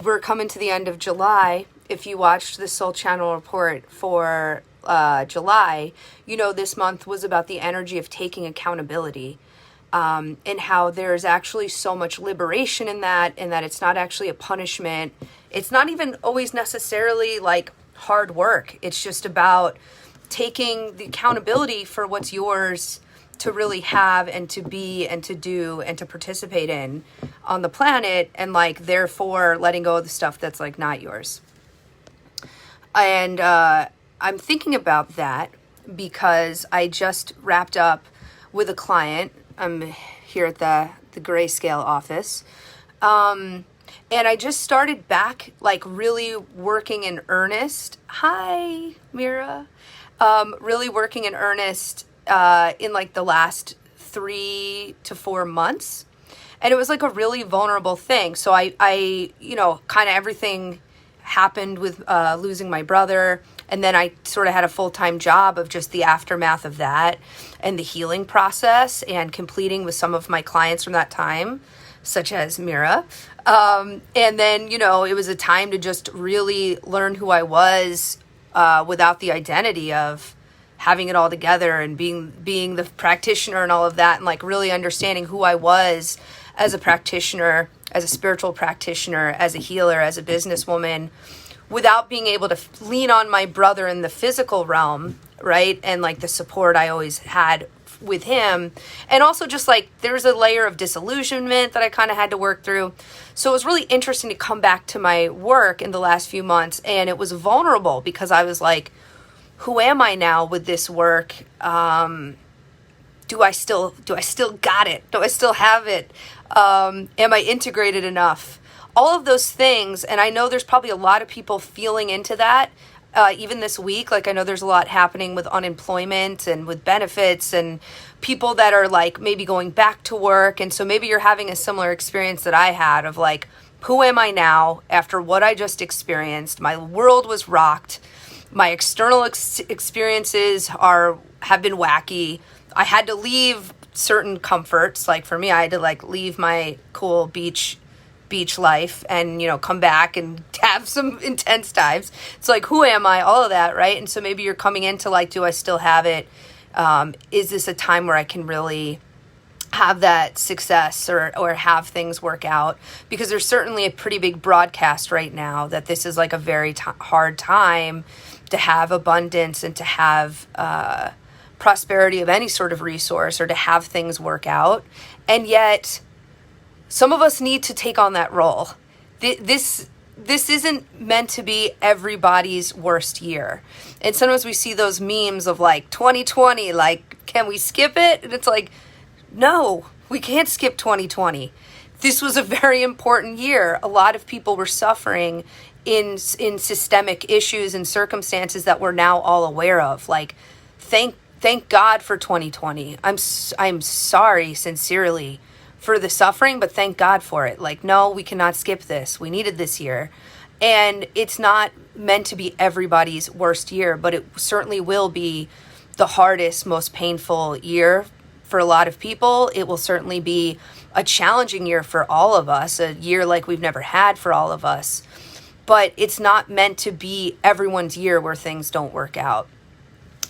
we're coming to the end of July. If you watched the Soul Channel report for July, this month was about the energy of taking accountability, and how there's actually so much liberation in that, and that it's not actually a punishment. It's not even always necessarily like hard work. It's just about taking the accountability for what's yours to really have and to be and to do and to participate in on the planet, and like therefore letting go of the stuff that's like not yours. And I'm thinking about that because I just wrapped up with a client. I'm here at the Grayscale office. And I just started back like really working in earnest. Hi, Mira. Really working in earnest in like the last 3 to 4 months. And it was like a really vulnerable thing. So I kind of everything happened with losing my brother. And then I sort of had a full-time job of just the aftermath of that and the healing process and completing with some of my clients from that time, such as Mira. And then, it was a time to just really learn who I was without the identity of having it all together and being the practitioner and all of that, and like really understanding who I was as a practitioner, as a spiritual practitioner, as a healer, as a businesswoman, without being able to lean on my brother in the physical realm, right? And like the support I always had with him. And also just like there's a layer of disillusionment that I kind of had to work through. So it was really interesting to come back to my work in the last few months, and it was vulnerable because I was like, who am I now with this work? Do I still got it? Do I still have it? Am I integrated enough? All of those things. And I know there's probably a lot of people feeling into that, even this week. Like I know there's a lot happening with unemployment and with benefits and people that are like maybe going back to work. And so maybe you're having a similar experience that I had of like, who am I now after what I just experienced? My world was rocked. My external experiences have been wacky. I had to leave certain comforts. Like for me, I had to like leave my cool beach life and, come back and have some intense times. It's like, who am I? All of that, right? And so maybe you're coming into like, do I still have it? Is this a time where I can really have that success or have things work out? Because there's certainly a pretty big broadcast right now that this is like a very hard time to have abundance and to have prosperity of any sort of resource or to have things work out. And yet some of us need to take on that role. This isn't meant to be everybody's worst year. And sometimes we see those memes of like 2020, like, can we skip it? And it's like, no, we can't skip 2020. This was a very important year. A lot of people were suffering in systemic issues and circumstances that we're now all aware of. Like, thank God for 2020. I'm sorry, sincerely, for the suffering, but thank God for it. Like, no, we cannot skip this. We needed this year. And it's not meant to be everybody's worst year, but it certainly will be the hardest, most painful year for a lot of people. It will certainly be a challenging year for all of us, a year like we've never had for all of us. But it's not meant to be everyone's year where things don't work out.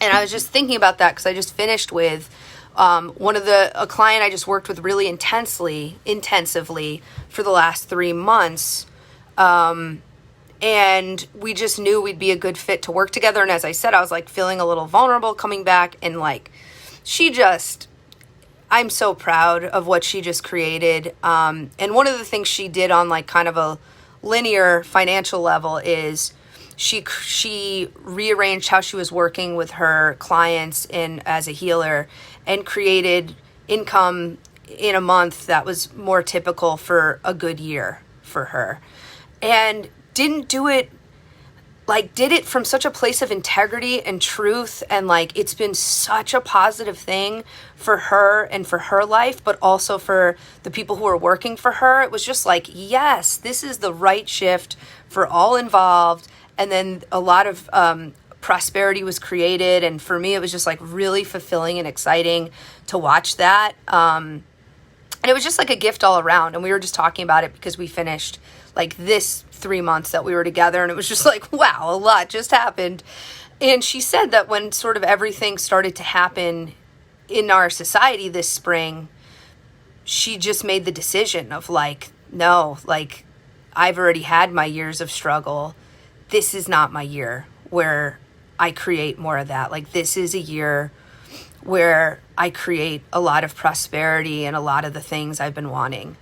And I was just thinking about that because I just finished with a client I just worked with really intensively for the last 3 months. And we just knew we'd be a good fit to work together. And as I said, I was like feeling a little vulnerable coming back, and like, I'm so proud of what she just created. And one of the things she did on like kind of a linear financial level is she rearranged how she was working with her clients as a healer and created income in a month that was more typical for a good year for her. And did it from such a place of integrity and truth. And like, it's been such a positive thing for her and for her life, but also for the people who are working for her. It was just like, yes, this is the right shift for all involved. And then a lot of prosperity was created. And for me, it was just like really fulfilling and exciting to watch that. And it was just like a gift all around. And we were just talking about it because we finished like this 3 months that we were together. And it was just like, wow, a lot just happened. And she said that when sort of everything started to happen in our society this spring, she just made the decision of like, no, like I've already had my years of struggle. This is not my year where I create more of that. Like this is a year where I create a lot of prosperity and a lot of the things I've been wanting.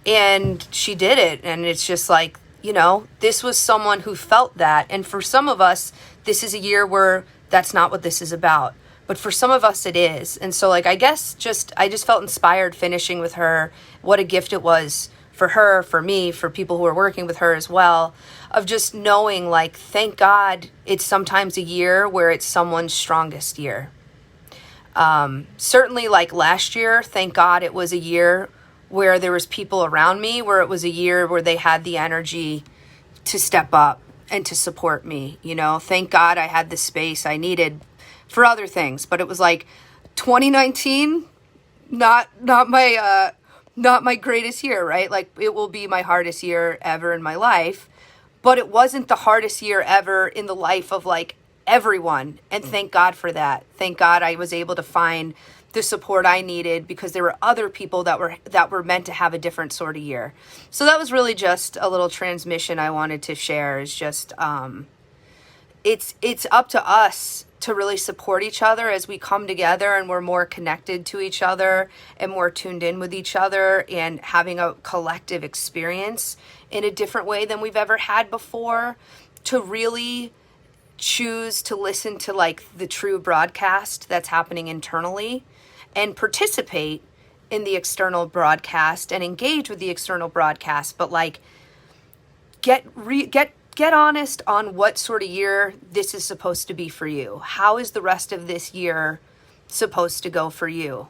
And she did it. And it's just like, you know, this was someone who felt that. And for some of us, this is a year where that's not what this is about. But for some of us, it is. And so like, I guess I just felt inspired finishing with her. What a gift it was for her, for me, for people who are working with her as well, of just knowing like, thank God it's sometimes a year where it's someone's strongest year. Certainly like last year, thank God it was a year where there was people around me, where it was a year where they had the energy to step up and to support me. You know, thank God I had the space I needed for other things, but it was like 2019, not my greatest year, right? Like it will be my hardest year ever in my life, but it wasn't the hardest year ever in the life of like everyone. And thank God for that. Thank God I was able to find the support I needed because there were other people that were meant to have a different sort of year. So that was really just a little transmission I wanted to share. Is just it's up to us to really support each other as we come together and we're more connected to each other and more tuned in with each other and having a collective experience in a different way than we've ever had before, to really choose to listen to like the true broadcast that's happening internally and participate in the external broadcast and engage with the external broadcast, but like get honest on what sort of year this is supposed to be for you. How is the rest of this year supposed to go for you?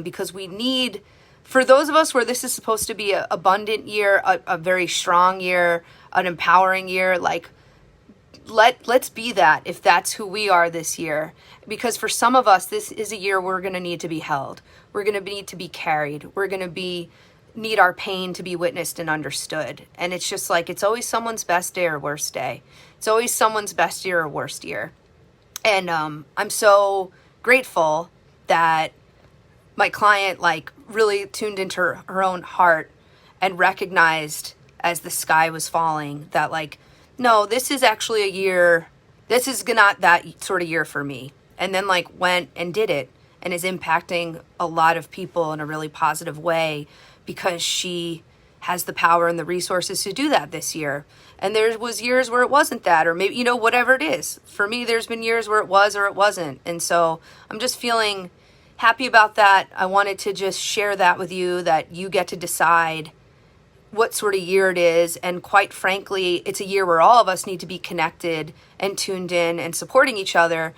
Because we need, for those of us where this is supposed to be an abundant year, a very strong year, an empowering year, like let's be that if that's who we are this year. Because for some of us, this is a year we're going to need to be held. We're going to need to be carried. We're going to need our pain to be witnessed and understood. And it's just like, it's always someone's best day or worst day. It's always someone's best year or worst year. And I'm so grateful that my client like really tuned into her own heart and recognized as the sky was falling that like, no, this is actually a year, this is not that sort of year for me. And then like went and did it and is impacting a lot of people in a really positive way because she has the power and the resources to do that this year. And there was years where it wasn't that, or maybe, you know, whatever it is. For me, there's been years where it was or it wasn't. And so I'm just feeling happy about that. I wanted to just share that with you, that you get to decide what sort of year it is. And quite frankly, it's a year where all of us need to be connected and tuned in and supporting each other.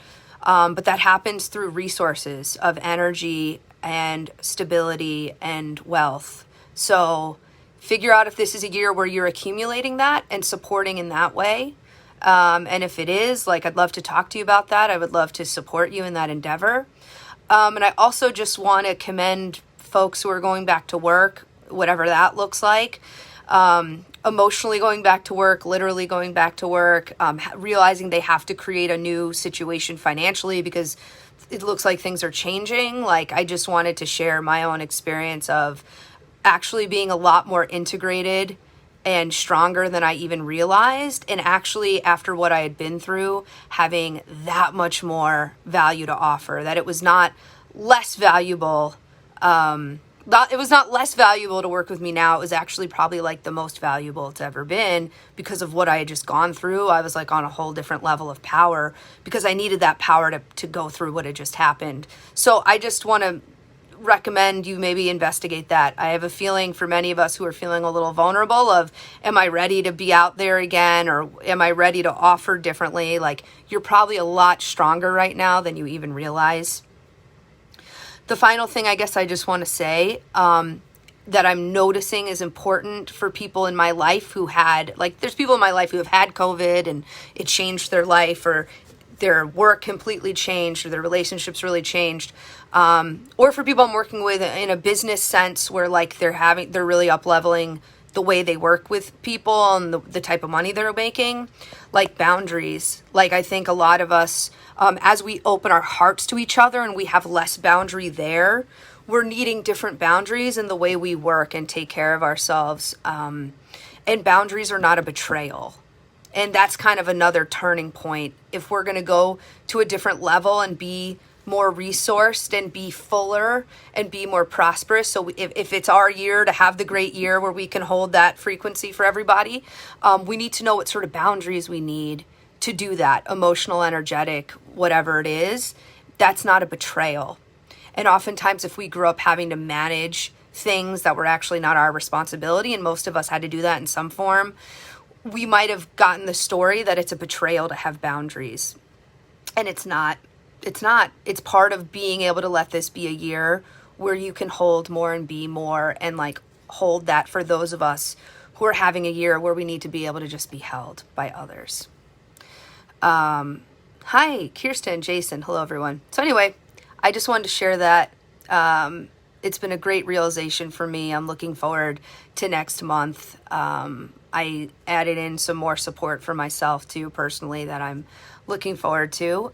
But that happens through resources of energy and stability and wealth. So figure out if this is a year where you're accumulating that and supporting in that way. And if it is, like, I'd love to talk to you about that. I would love to support you in that endeavor. And I also just want to commend folks who are going back to work, whatever that looks like, emotionally going back to work, literally going back to work, realizing they have to create a new situation financially because it looks like things are changing. Like, I just wanted to share my own experience of actually being a lot more integrated and stronger than I even realized. And actually, after what I had been through, having that much more value to offer, that it was not less valuable. It was not less valuable to work with me now. It was actually probably like the most valuable it's ever been because of what I had just gone through. I was like on a whole different level of power because I needed that power to go through what had just happened. So I just want to recommend you maybe investigate that. I have a feeling for many of us who are feeling a little vulnerable of, am I ready to be out there again? Or am I ready to offer differently? Like, you're probably a lot stronger right now than you even realize. The final thing I guess I just want to say that I'm noticing is important for people in my life who had, like, there's people in my life who have had COVID and it changed their life, or their work completely changed or their relationships really changed. Or for people I'm working with in a business sense where like they're really up leveling the way they work with people and the type of money they're making, like boundaries. Like I think a lot of us, as we open our hearts to each other and we have less boundary there, we're needing different boundaries in the way we work and take care of ourselves. And boundaries are not a betrayal. And that's kind of another turning point. If we're going to go to a different level and be more resourced and be fuller and be more prosperous. So if it's our year to have the great year where we can hold that frequency for everybody, we need to know what sort of boundaries we need to do that. Emotional, energetic, whatever it is, that's not a betrayal. And oftentimes if we grew up having to manage things that were actually not our responsibility, and most of us had to do that in some form, we might have gotten the story that it's a betrayal to have boundaries. And it's not. It's part of being able to let this be a year where you can hold more and be more, and like hold that for those of us who are having a year where we need to be able to just be held by others. Hi, Kirsten, Jason. Hello, everyone. So anyway, I just wanted to share that. It's been a great realization for me. I'm looking forward to next month. I added in some more support for myself too, personally, that I'm looking forward to.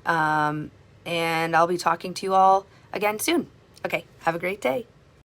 And I'll be talking to you all again soon. Okay, have a great day.